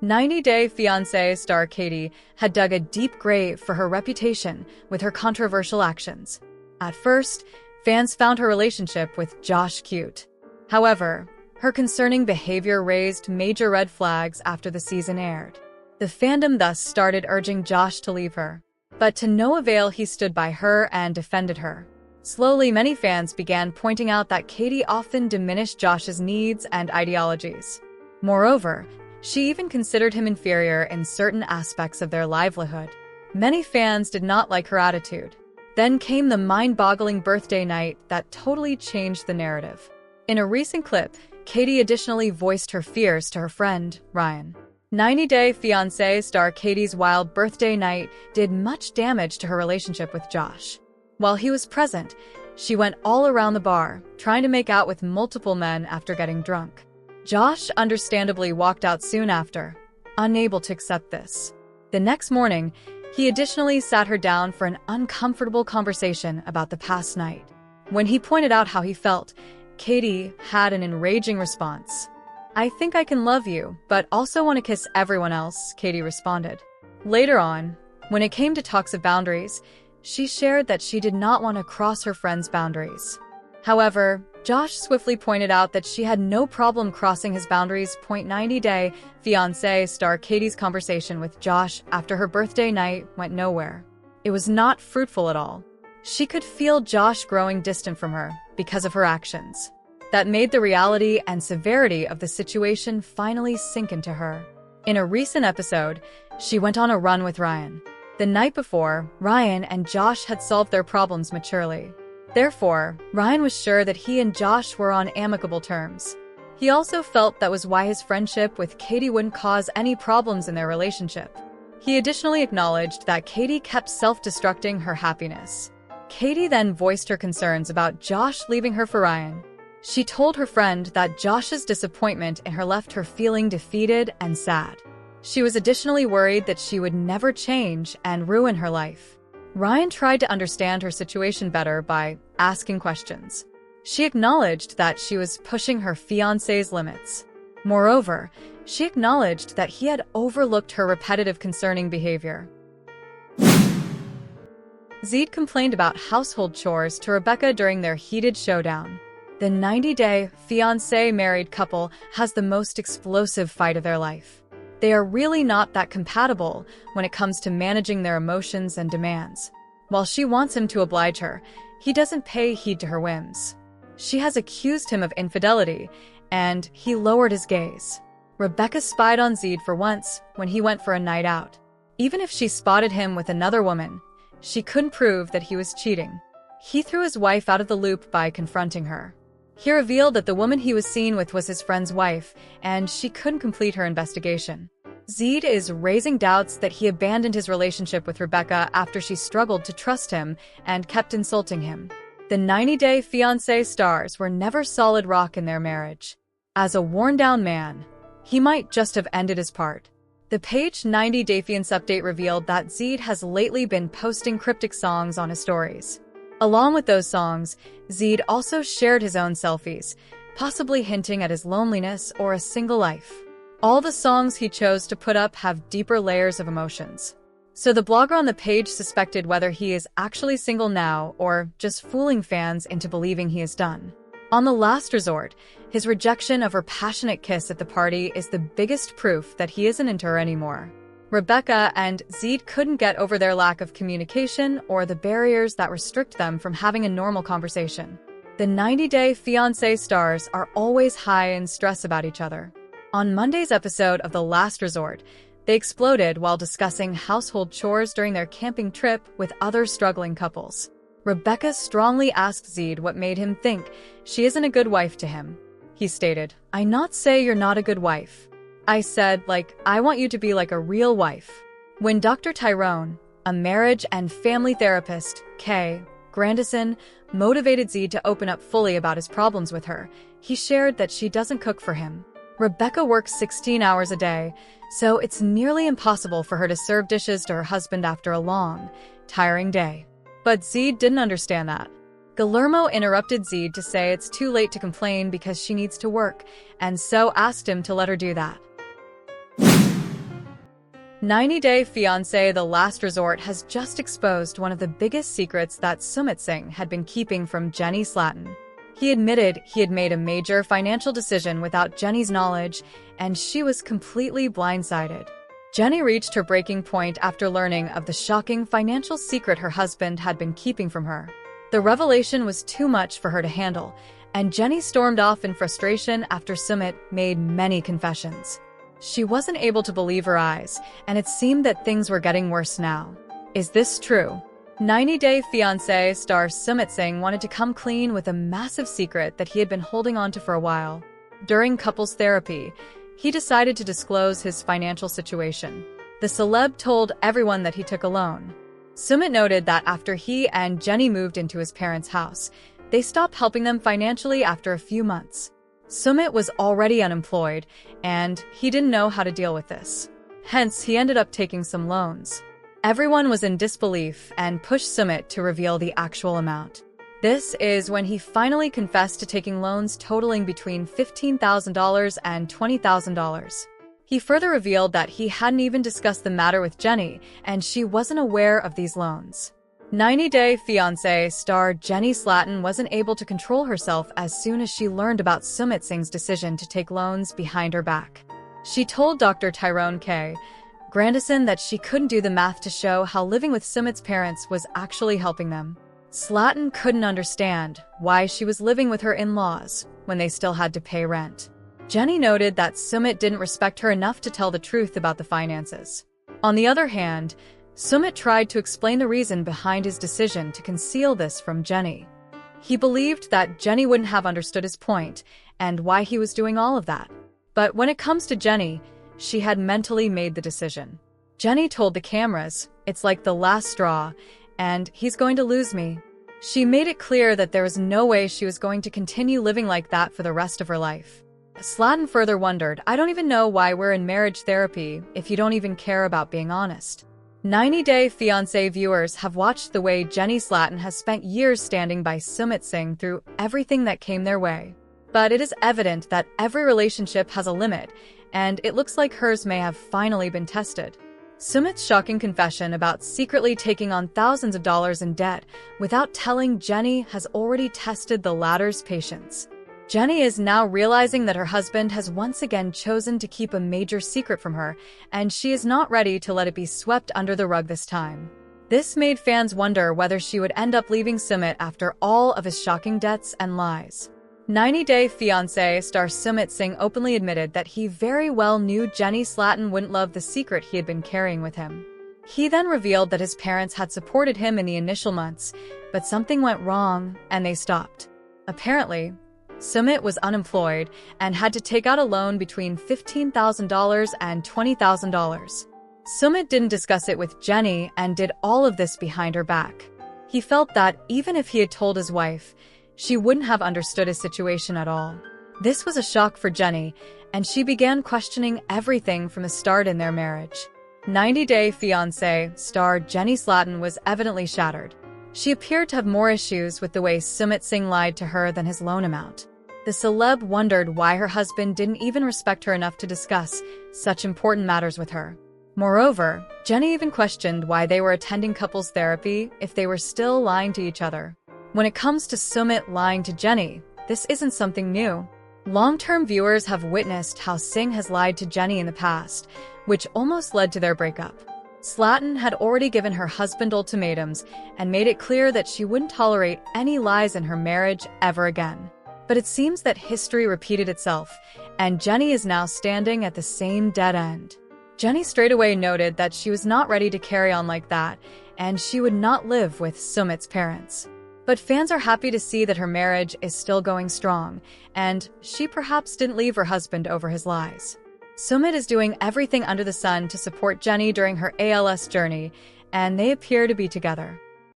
90-Day Fiancé star Catie had dug a deep grave for her reputation with her controversial actions. At first, fans found her relationship with Josh cute. However, her concerning behavior raised major red flags after the season aired. The fandom thus started urging Josh to leave her. But to no avail, he stood by her and defended her. Slowly, many fans began pointing out that Catie often diminished Josh's needs and ideologies. Moreover, she even considered him inferior in certain aspects of their livelihood. Many fans did not like her attitude. Then came the mind-boggling birthday night that totally changed the narrative. In a recent clip, Catie additionally voiced her fears to her friend, Ryan. 90-Day Fiancé star Catie's wild birthday night did much damage to her relationship with Josh. While he was present, she went all around the bar, trying to make out with multiple men after getting drunk. Josh understandably walked out soon after, unable to accept this. The next morning, he additionally sat her down for an uncomfortable conversation about the past night. When he pointed out how he felt, Catie had an enraging response. "I think I can love you, but also want to kiss everyone else," Catie responded. Later on, when it came to talks of boundaries, she shared that she did not want to cross her friend's boundaries. However, Josh swiftly pointed out that she had no problem crossing his boundaries. 90-Day Fiancé star Catie's conversation with Josh after her birthday night went nowhere. It was not fruitful at all. She could feel Josh growing distant from her because of her actions. That made the reality and severity of the situation finally sink into her. In a recent episode, she went on a run with Ryan. The night before, Ryan and Josh had solved their problems maturely. Therefore, Ryan was sure that he and Josh were on amicable terms. He also felt that was why his friendship with Catie wouldn't cause any problems in their relationship. He additionally acknowledged that Catie kept self-destructing her happiness. Catie then voiced her concerns about Josh leaving her for Ryan. She told her friend that Josh's disappointment in her left her feeling defeated and sad. She was additionally worried that she would never change and ruin her life. Ryan tried to understand her situation better by asking questions. She acknowledged that she was pushing her fiancé's limits. Moreover, she acknowledged that he had overlooked her repetitive concerning behavior. Zied complained about household chores to Rebecca during their heated showdown. The 90-Day Fiancé married couple has the most explosive fight of their life. They are really not that compatible when it comes to managing their emotions and demands. While she wants him to oblige her, he doesn't pay heed to her whims. She has accused him of infidelity, and he lowered his gaze. Rebecca spied on Zied for once when he went for a night out. Even if she spotted him with another woman, she couldn't prove that he was cheating. He threw his wife out of the loop by confronting her. He revealed that the woman he was seen with was his friend's wife, and she couldn't complete her investigation. Zied is raising doubts that he abandoned his relationship with Rebecca after she struggled to trust him and kept insulting him. The 90-Day Fiancé stars were never solid rock in their marriage. As a worn-down man, he might just have ended his part. The page 90-Day Fiancé update revealed that Zied has lately been posting cryptic songs on his stories. Along with those songs, Zied also shared his own selfies, possibly hinting at his loneliness or a single life. All the songs he chose to put up have deeper layers of emotions. So the blogger on the page suspected whether he is actually single now or just fooling fans into believing he is done. On the last resort, his rejection of her passionate kiss at the party is the biggest proof that he isn't into her anymore. Rebecca and Zied couldn't get over their lack of communication or the barriers that restrict them from having a normal conversation. The 90-Day Fiancé stars are always high in stress about each other. On Monday's episode of The Last Resort, they exploded while discussing household chores during their camping trip with other struggling couples. Rebecca strongly asked Zied what made him think she isn't a good wife to him. He stated, "I not say you're not a good wife. I said, I want you to be like a real wife." When Dr. Tyrone, a marriage and family therapist, Kay Grandison, motivated Zied to open up fully about his problems with her, he shared that she doesn't cook for him. Rebecca works 16 hours a day, so it's nearly impossible for her to serve dishes to her husband after a long, tiring day. But Zied didn't understand that. Guillermo interrupted Zied to say it's too late to complain because she needs to work, and so asked him to let her do that. 90-Day Fiancé: The Last Resort has just exposed one of the biggest secrets that Sumit Singh had been keeping from Jenny Slatin. He admitted he had made a major financial decision without Jenny's knowledge, and she was completely blindsided. Jenny reached her breaking point after learning of the shocking financial secret her husband had been keeping from her. The revelation was too much for her to handle, and Jenny stormed off in frustration after Sumit made many confessions. She wasn't able to believe her eyes, and it seemed that things were getting worse now. Is this true? 90-Day Fiancé star Sumit Singh wanted to come clean with a massive secret that he had been holding on to for a while. During couples therapy, he decided to disclose his financial situation. The celeb told everyone that he took a loan. Sumit noted that after he and Jenny moved into his parents' house, they stopped helping them financially after a few months. Sumit was already unemployed, and he didn't know how to deal with this. Hence, he ended up taking some loans. Everyone was in disbelief and pushed Sumit to reveal the actual amount. This is when he finally confessed to taking loans totaling between $15,000 and $20,000. He further revealed that he hadn't even discussed the matter with Jenny, and she wasn't aware of these loans. 90-Day Fiancé star Jenny Slatin wasn't able to control herself as soon as she learned about Sumit Singh's decision to take loans behind her back. She told Dr. Tyrone K. Grandison that she couldn't do the math to show how living with Sumit's parents was actually helping them. Slatin couldn't understand why she was living with her in-laws when they still had to pay rent. Jenny noted that Sumit didn't respect her enough to tell the truth about the finances. On the other hand, Sumit tried to explain the reason behind his decision to conceal this from Jenny. He believed that Jenny wouldn't have understood his point and why he was doing all of that. But when it comes to Jenny, she had mentally made the decision. Jenny told the cameras, "It's like the last straw, and he's going to lose me." She made it clear that there was no way she was going to continue living like that for the rest of her life. Slatin further wondered, "I don't even know why we're in marriage therapy if you don't even care about being honest." 90-Day Fiancé viewers have watched the way Jenny Slatin has spent years standing by Sumit Singh through everything that came their way. But it is evident that every relationship has a limit, and it looks like hers may have finally been tested. Sumit's shocking confession about secretly taking on thousands of dollars in debt without telling Jenny has already tested the latter's patience. Jenny is now realizing that her husband has once again chosen to keep a major secret from her, and she is not ready to let it be swept under the rug this time. This made fans wonder whether she would end up leaving Sumit after all of his shocking debts and lies. 90-Day Fiancé star Sumit Singh openly admitted that he very well knew Jenny Slatin wouldn't love the secret he had been carrying with him. He then revealed that his parents had supported him in the initial months, but something went wrong and they stopped. Apparently, Sumit was unemployed and had to take out a loan between $15,000 and $20,000. Sumit didn't discuss it with Jenny and did all of this behind her back. He felt that even if he had told his wife, she wouldn't have understood his situation at all. This was a shock for Jenny, and she began questioning everything from the start in their marriage. 90-Day Fiancé star Jenny Slatin was evidently shattered. She appeared to have more issues with the way Sumit Singh lied to her than his loan amount. The celeb wondered why her husband didn't even respect her enough to discuss such important matters with her. Moreover, Jenny even questioned why they were attending couples therapy if they were still lying to each other. When it comes to Sumit lying to Jenny, this isn't something new. Long-term viewers have witnessed how Singh has lied to Jenny in the past, which almost led to their breakup. Slatin had already given her husband ultimatums and made it clear that she wouldn't tolerate any lies in her marriage ever again. But it seems that history repeated itself, and Jenny is now standing at the same dead end. Jenny straightaway noted that she was not ready to carry on like that, and she would not live with Sumit's parents. But fans are happy to see that her marriage is still going strong, and she perhaps didn't leave her husband over his lies. Sumit is doing everything under the sun to support Jenny during her ALS journey, and they appear to be together.